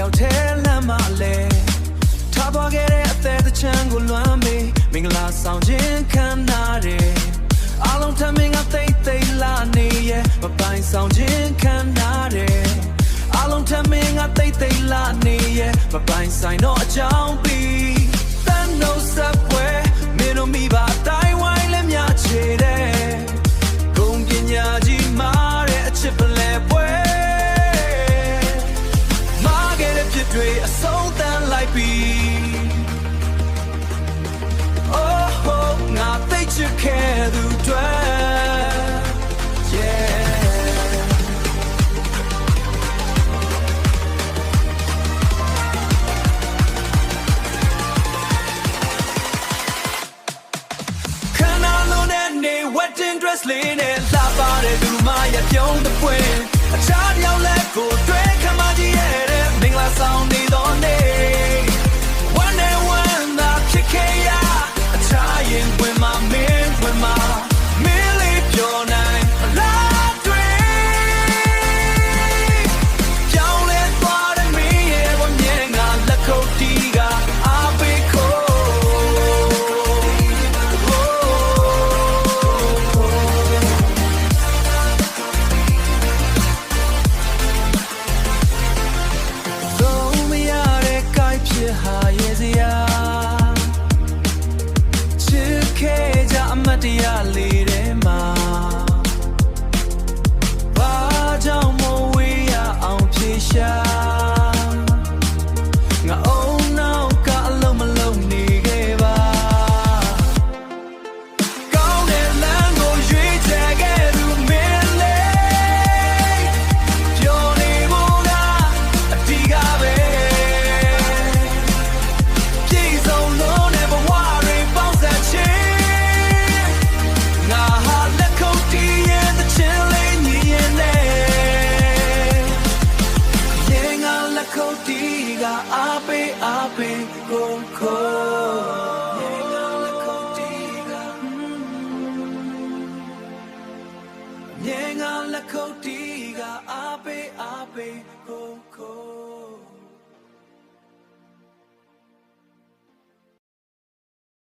ရောက်ထဲလမ်းမလဲထားပေါ်ခဲ့တဲ့အသက်တစ်ချမ်းကိုလွမ်းမေးမင်္ဂလာဆောင်ခြင်းခံရတယ်အားလုံးထမင်းကသိသိလာနေရဲ့မပိုင်ဆောင်ခြင်းခံရတယ်အားလုံးထမင်းကသိသိလာနေရဲ့မပိုင်ဆိုင်တော့အကြောင်းပြီးတန်လို့ဆက်ပွဲမင်းတို့မိဘတိုင်းဝိုင်းလည်းများချေတဲ့ဂုံပညာကြီးမားတဲ့အချစ်ပလဲပွဲမားခဲ့တဲ့ဖြစ်တွေအဆုံးသတ်လိုက်ပြီငါသိချစ်ခဲ့သူတွေwedding dress လေးနဲ့လာပါတဲ့သူမရဲ့ပြုံးတဲ့ပွင့်အခြားတစ်ယောက်လည်းကိုတွေ့ခမကြီးရဲ့မင်္ဂလာဆောင်နေတော့နေ one and one သာဖြစ်ခဲ့ရအခြားရင်ဝင်မမင်းဝင်မမင်းလေးပြောနိုင်လာတွေ့ပြောင်းလဲသွားတဲ့မင်းရဲ့ဝမျက်ငါလက်ခုပ်တီးကအားပေးခိုးဟာရဲ့စရာချစ်ခဲ့ကြအမတ်တရားလေးထဲမှာဘာကြောင့်မဝေးရအောင်ဖြေရှာငါအုံနောက်ကအလုံးမလုံးနေခဲ့ပါကောင်းတဲ့လမ်းကိုရွေးချယ်ခဲ့သူမင်းလေးပြောနေဖို့ကအတီးကပဲအားပေးအားပေးကိုကိုရေငါလက်ခုပ်တီးကရေငါလက်ခုပ်တီးကအားပေးအားပေး